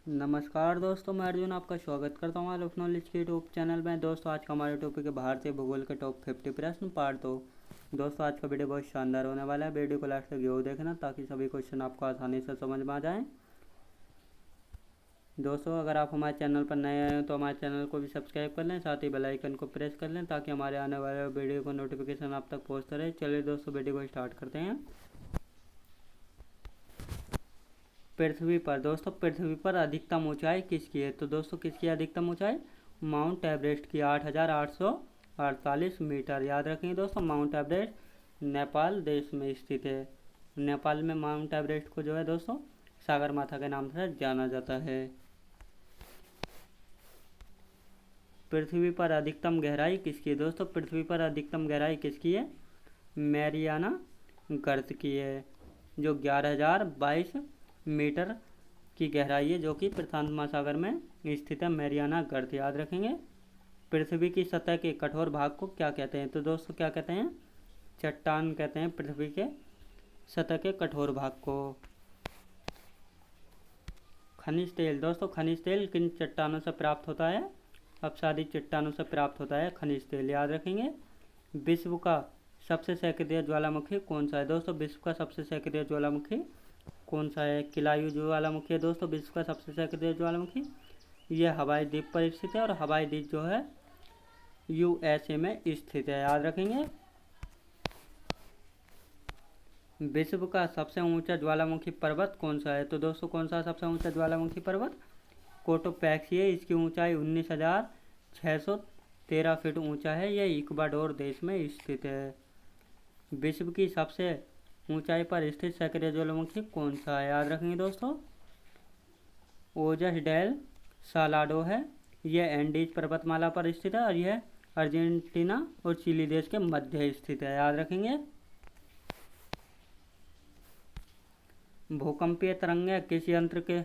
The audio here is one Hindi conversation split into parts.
नमस्कार दोस्तों, मैं अर्जुन आपका स्वागत करता हूँ हमारे नॉलेज के यूट्यूब चैनल में। दोस्तों आज का हमारे टॉपिक है भारतीय भूगोल के टॉप 50 प्रश्न पार्ट 2। दोस्तों आज का वीडियो बहुत शानदार होने वाला है। वीडियो को लास्ट तक जरूर देखना ताकि सभी क्वेश्चन आपको आसानी से समझ में आ जाएं। दोस्तों अगर आप हमारे चैनल पर नए आए हैं तो हमारे चैनल को भी सब्सक्राइब कर लें, साथ ही बेल आइकन को प्रेस कर लें ताकि हमारे आने वाले वीडियो को नोटिफिकेशन आप तक पहुँचता रहे। चलिए दोस्तों वीडियो को स्टार्ट करते हैं। पृथ्वी पर दोस्तों पृथ्वी पर अधिकतम ऊंचाई किसकी है? तो दोस्तों किसकी अधिकतम ऊंचाई? माउंट एवरेस्ट की 8,848 मीटर। याद रखेंगे दोस्तों, माउंट एवरेस्ट नेपाल देश में स्थित है। नेपाल में माउंट एवरेस्ट को जो है दोस्तों सागरमाथा के नाम से जाना जाता है। पृथ्वी पर अधिकतम गहराई किसकी है? दोस्तों पृथ्वी पर अधिकतम गहराई किसकी है? मैरियाना गर्त की है, जो 11,022 मीटर की गहराई है, जो कि प्रशांत महासागर में स्थित है। मैरियाना गर्त याद रखेंगे। पृथ्वी की सतह के कठोर भाग को क्या कहते हैं? तो दोस्तों क्या कहते हैं? चट्टान कहते हैं पृथ्वी के सतह के कठोर भाग को। खनिज तेल दोस्तों खनिज तेल किन चट्टानों से प्राप्त होता है? अपसादित चट्टानों से प्राप्त होता है खनिज तेल। याद रखेंगे। विश्व का सबसे सक्रिय ज्वालामुखी कौन सा है? दोस्तों विश्व का सबसे सक्रिय ज्वालामुखी कौन सा है? किलायु ज्वालामुखी है दोस्तों विश्व का सबसे सक्रिय ज्वालामुखी। यह हवाई द्वीप पर स्थित है और हवाई द्वीप जो है यूएसए में स्थित है। याद रखेंगे। विश्व का सबसे ऊंचा ज्वालामुखी पर्वत कौन सा है? तो दोस्तों कौन सा सबसे ऊंचा ज्वालामुखी पर्वत? कोटोपैक्सी है। इसकी ऊंचाई 19,613 फीट ऊंचा है। यह इक्वाडोर देश में स्थित है। विश्व की सबसे ऊंचाई पर स्थित सक्रिय ज्वालामुखी कौन सा है? याद रखेंगे दोस्तों, ओजस डेल सालाडो है। यह एंडीज पर्वतमाला पर स्थित है और यह अर्जेंटीना और चिली देश के मध्य स्थित है। याद रखेंगे। भूकंपीय तरंगें किस यंत्र के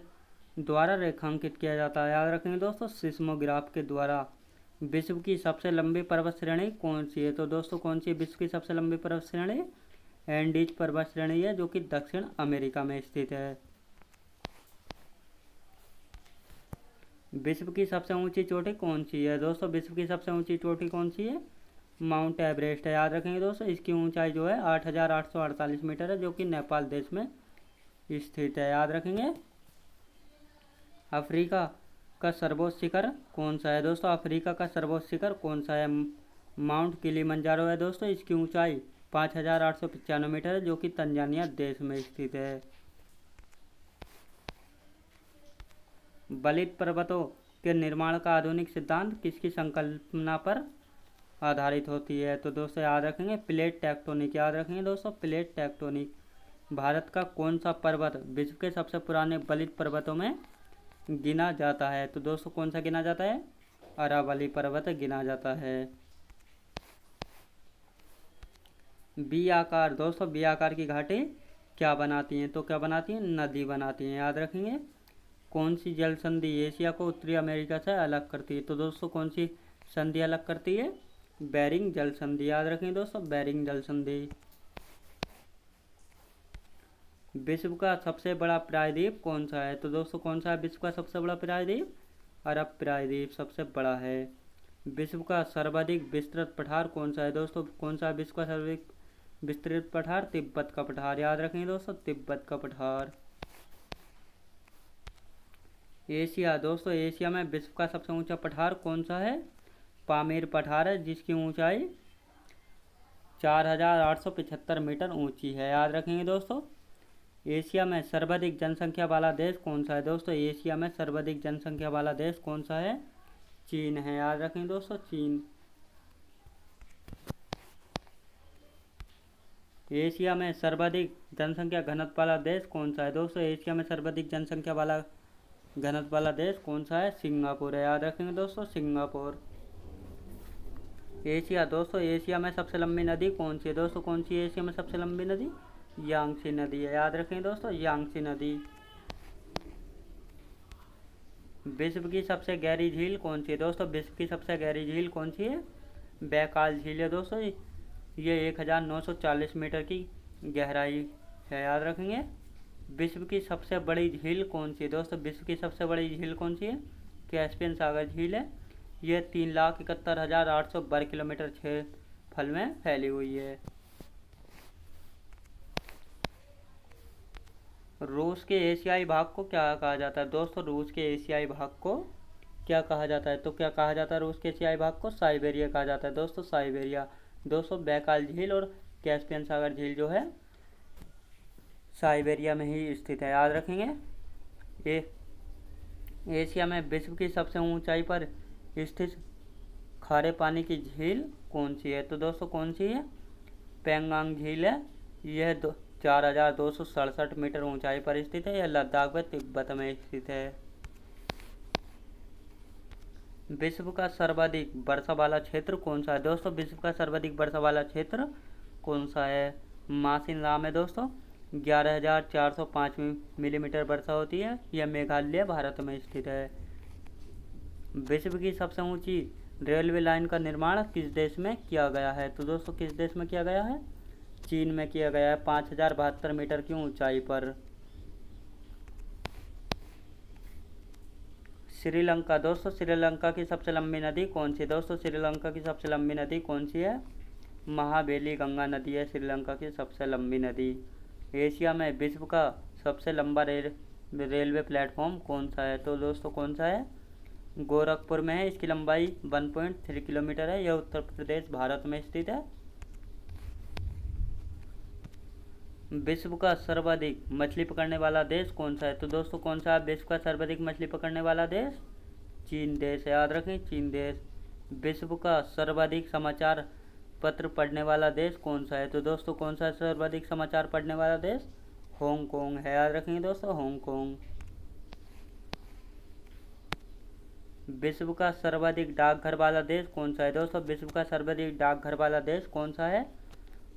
द्वारा रेखांकित किया जाता है? याद रखेंगे दोस्तों, सिस्मोग्राफ के द्वारा। विश्व की सबसे लंबी पर्वत श्रेणी कौन सी है? तो दोस्तों कौन सी विश्व की सबसे लंबी पर्वत श्रेणी? एंडीज पर्वत श्रेणी है, जो कि दक्षिण अमेरिका में स्थित है। विश्व की सबसे ऊंची चोटी कौन सी है? दोस्तों विश्व की सबसे ऊंची चोटी कौन सी है? माउंट एवरेस्ट है। याद रखेंगे दोस्तों, इसकी ऊंचाई जो है 8,848 मीटर है, जो कि नेपाल देश में स्थित है। याद रखेंगे। अफ्रीका का सर्वोच्च शिखर कौन सा है? दोस्तों अफ्रीका का सर्वोच्च शिखर कौन सा है? माउंट किलिमंजारो है दोस्तों। इसकी ऊंचाई 5,895 मीटर है, जो कि तंजानिया देश में स्थित है। बलित पर्वतों के निर्माण का आधुनिक सिद्धांत किसकी संकल्पना पर आधारित होती है? तो दोस्तों याद रखेंगे, प्लेट टेक्टोनिक। याद रखेंगे दोस्तों, प्लेट टेक्टोनिक। भारत का कौन सा पर्वत विश्व के सबसे पुराने बलित पर्वतों में गिना जाता है? तो दोस्तों कौन सा गिना जाता है? अरावली पर्वत गिना जाता है। बी आकार दोस्तों बी आकार की घाटी क्या बनाती हैं? तो क्या बनाती हैं? नदी बनाती हैं। याद रखेंगे। कौन सी जल संधि एशिया को उत्तरी अमेरिका से अलग करती है? तो दोस्तों कौन सी संधि अलग करती है? बेरिंग जल संधि। याद रखेंगे दोस्तों, बेरिंग जल संधि। विश्व का सबसे बड़ा प्रायद्वीप कौन सा है? तो दोस्तों कौन सा है विश्व का सबसे बड़ा प्रायद्वीप? अरब प्रायद्वीप सबसे बड़ा है। विश्व का सर्वाधिक विस्तृत पठार कौन सा है? दोस्तों कौन सा विश्व का सर्वाधिक विस्तृत पठार? तिब्बत का पठार। याद रखेंगे दोस्तों, तिब्बत का पठार। एशिया दोस्तों एशिया में विश्व का सबसे ऊंचा पठार कौन सा है? पामीर पठार है, जिसकी ऊंचाई 4,875 मीटर ऊंची है। याद रखेंगे दोस्तों। एशिया में सर्वाधिक जनसंख्या वाला देश कौन सा है? दोस्तों एशिया में सर्वाधिक जनसंख्या वाला देश कौन सा है? चीन है। याद रखेंगे दोस्तों, चीन। एशिया में सर्वाधिक जनसंख्या घनत्व वाला देश कौन सा है? दोस्तों एशिया में सर्वाधिक जनसंख्या वाला घनत्व वाला देश कौन सा है? सिंगापुर है। याद रखेंगे दोस्तों, सिंगापुर। एशिया दोस्तों एशिया में सबसे लंबी नदी कौन सी है? दोस्तों कौन सी एशिया में सबसे लंबी नदी? यांगसी नदी है। याद रखेंगे दोस्तों, यांगसी नदी। विश्व की सबसे गहरी झील कौन सी है? दोस्तों विश्व की सबसे गहरी झील कौन सी है? बैकाल झील है दोस्तों। ये 1,940 मीटर की गहराई है। याद रखेंगे। विश्व की सबसे बड़ी झील कौन सी है दोस्तों? विश्व की सबसे बड़ी झील कौन सी है? कैस्पियन सागर झील है। यह 3,71,800 वर्ग किलोमीटर क्षेत्रफल में फैली हुई है। रूस के एशियाई भाग को क्या कहा जाता है दोस्तों? रूस के एशियाई भाग को क्या कहा जाता है? तो क्या कहा जाता है रूस के एशियाई भाग को? साइबेरिया कहा जाता है दोस्तों, साइबेरिया। दोस्तों बैकाल झील और कैस्पियन सागर झील जो है साइबेरिया में ही स्थित है, याद रखेंगे। ये एशिया में विश्व की सबसे ऊंचाई पर स्थित खारे पानी की झील कौन सी है? तो दोस्तों कौन सी है? पेंगांग झील है। यह 4,267 मीटर ऊंचाई पर स्थित है। यह लद्दाख व तिब्बत में स्थित है। विश्व का सर्वाधिक वर्षा वाला क्षेत्र कौन सा है दोस्तों? विश्व का सर्वाधिक वर्षा वाला क्षेत्र कौन सा है? मासिनराम है दोस्तों। 11,405 मिलीमीटर वर्षा होती है। यह मेघालय भारत में स्थित है। विश्व की सबसे ऊंची रेलवे लाइन का निर्माण किस देश में किया गया है? तो दोस्तों किस देश में किया गया है? चीन में किया गया है, 5,072 मीटर की ऊंचाई पर। श्रीलंका दोस्तों, श्रीलंका की सबसे लंबी नदी कौन सी है दोस्तों? श्रीलंका की सबसे लंबी नदी कौन सी है? महाबेली गंगा नदी है श्रीलंका की सबसे लंबी नदी। एशिया में विश्व का सबसे लंबा रेलवे प्लेटफॉर्म कौन सा है? तो दोस्तों कौन सा है? गोरखपुर में है। इसकी लंबाई 1.3 किलोमीटर है। यह उत्तर प्रदेश भारत में स्थित है। विश्व का सर्वाधिक मछली पकड़ने वाला देश कौन सा है? तो दोस्तों कौन सा है विश्व का सर्वाधिक मछली पकड़ने वाला देश? चीन देश है, याद रखें, चीन देश। विश्व का सर्वाधिक समाचार पत्र पढ़ने वाला देश कौन सा है? तो दोस्तों कौन सा सर्वाधिक समाचार पढ़ने वाला देश? हांगकांग है, याद रखेंगे दोस्तों, हांगकांग। विश्व का सर्वाधिक डाकघर वाला देश कौन सा है दोस्तों? विश्व का सर्वाधिक डाकघर वाला देश कौन सा है?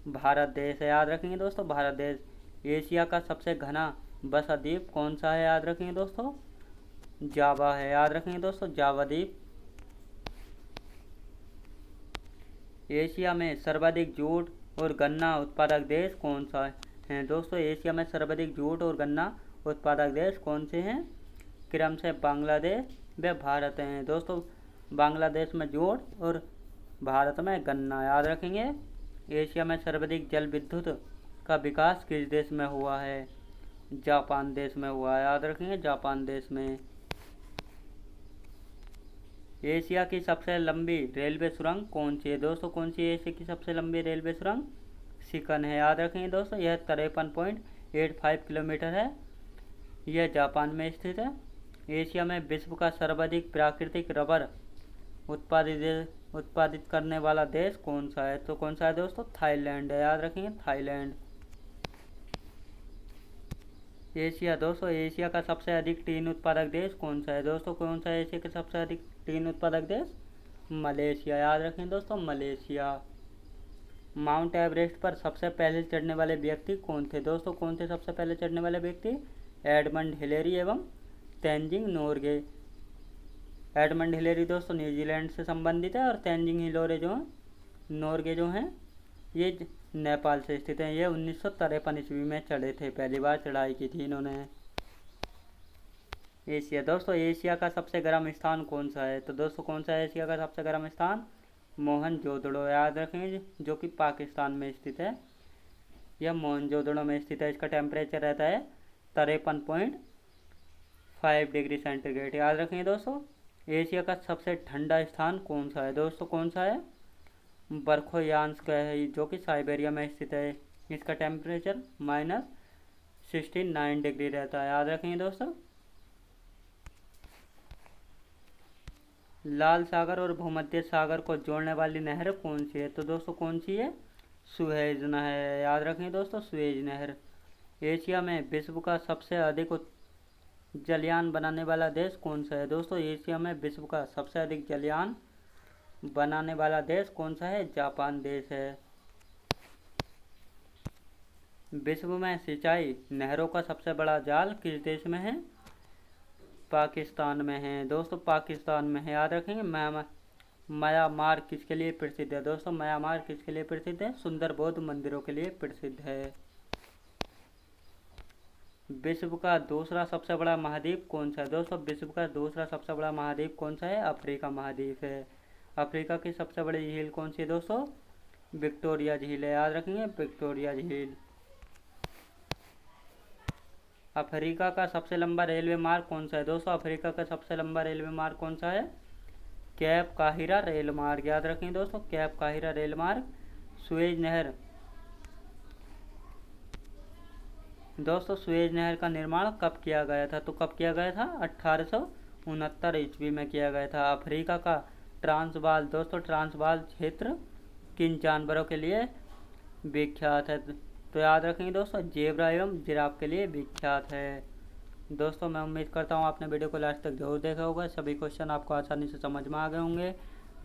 भारत देश है, याद रखेंगे दोस्तों, भारत देश। एशिया का सबसे घना बसा द्वीप कौन सा है? याद रखेंगे दोस्तों, जावा है, याद रखेंगे दोस्तों, जावा द्वीप। एशिया में सर्वाधिक जूट और गन्ना उत्पादक देश कौन सा है दोस्तों? एशिया में सर्वाधिक जूट और गन्ना उत्पादक देश कौन से हैं? क्रम से बांग्लादेश व भारत हैं दोस्तों। बांग्लादेश में जूट और भारत में गन्ना, याद रखेंगे। एशिया में सर्वाधिक जल विद्युत का विकास किस देश में हुआ है? जापान देश में हुआ है, याद रखेंगे, जापान देश में। एशिया की सबसे लंबी रेलवे सुरंग कौन सी है दोस्तों? कौन सी एशिया की सबसे लंबी रेलवे सुरंग? सिकन है, याद रखेंगे दोस्तों। यह 53.85 किलोमीटर है। यह जापान में स्थित है। एशिया में विश्व का सर्वाधिक प्राकृतिक रबर उत्पादित करने वाला देश कौन सा है? तो कौन सा है दोस्तों? थाईलैंड है, याद रखेंगे, थाईलैंड। एशिया दोस्तों, एशिया का सबसे अधिक टीन उत्पादक देश कौन सा है दोस्तों? कौन सा है एशिया का सबसे अधिक टीन उत्पादक देश? मलेशिया, याद रखें दोस्तों, मलेशिया। माउंट एवरेस्ट पर सबसे पहले चढ़ने वाले व्यक्ति कौन थे दोस्तों? कौन थे सबसे पहले चढ़ने वाले व्यक्ति? एडमंड हिलेरी एवं तेंजिंग नोरगे। एडमंड हिलेरी दोस्तों न्यूजीलैंड से संबंधित है, और तेंजिंग नोरगे जो हैं ये नेपाल से स्थित हैं। ये 1953 ईस्वी में चढ़े थे, पहली बार चढ़ाई की थी इन्होंने। एशिया दोस्तों, एशिया का सबसे गर्म स्थान कौन सा है? तो दोस्तों कौन सा है एशिया का सबसे गर्म स्थान? मोहनजोदड़ो, याद रखेंगे, जो कि पाकिस्तान में स्थित है। यह मोहनजोदड़ो में स्थित है। इसका टेम्परेचर रहता है 53.5 डिग्री सेंटीग्रेड, याद रखेंगे दोस्तों। एशिया का सबसे ठंडा स्थान कौन सा है दोस्तों? कौन सा है? बरखोयांस्क है, जो कि साइबेरिया में स्थित है। इसका टेम्परेचर -69 डिग्री रहता है, याद रखेंगे दोस्तों। लाल सागर और भूमध्य सागर को जोड़ने वाली नहर कौन सी है? तो दोस्तों कौन सी है? सुएज नहर, याद रखेंगे दोस्तों, सुएज नहर। एशिया में विश्व का सबसे अधिक जलयान बनाने वाला देश कौन सा है दोस्तों? एशिया में विश्व का सबसे अधिक जलयान बनाने वाला देश कौन सा है? जापान देश है। विश्व में सिंचाई नहरों का सबसे बड़ा जाल किस देश में है? पाकिस्तान में है दोस्तों, पाकिस्तान में है, याद रखेंगे। म्यांमार किसके लिए प्रसिद्ध है दोस्तों? म्यांमार किसके लिए प्रसिद्ध है? सुंदर बौद्ध मंदिरों के लिए प्रसिद्ध है। विश्व का दूसरा सबसे बड़ा महाद्वीप कौन सा है? दोस्तों विश्व का दूसरा सबसे बड़ा महाद्वीप कौन सा है? अफ्रीका महाद्वीप है। अफ्रीका की सबसे बड़ी झील कौन सी है दोस्तों? विक्टोरिया झील है, याद रखेंगे विक्टोरिया झील। अफ्रीका का सबसे लंबा रेलवे मार्ग कौन सा है? दोस्तों अफ्रीका का सबसे लंबा रेलवे मार्ग कौन सा है? कैप काहिरा रेल मार्ग, याद रखेंगे दोस्तों कैप काहिरा रेल मार्ग। सुएज नहर, दोस्तों सुएज नहर का निर्माण कब किया गया था? तो कब किया गया था? 1869 ईस्वी में किया गया था। अफ्रीका का ट्रांसवाल, दोस्तों ट्रांसवाल क्षेत्र किन जानवरों के लिए विख्यात है? तो याद रखेंगे दोस्तों जेब्रा एवं जिराफ के लिए विख्यात है। दोस्तों मैं उम्मीद करता हूँ आपने वीडियो को लास्ट तक जरूर देखा होगा, सभी क्वेश्चन आपको आसानी से समझ में आ गए होंगे।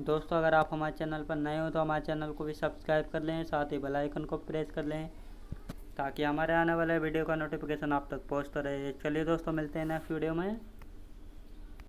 दोस्तों अगर आप हमारे चैनल पर नए हो तो हमारे चैनल को भी सब्सक्राइब कर लें, साथ ही बेल आइकन को प्रेस कर लें ताकि हमारे आने वाले वीडियो का नोटिफिकेशन आप तक पहुँचता रहे। चलिए दोस्तों मिलते हैं नेक्स्ट वीडियो में।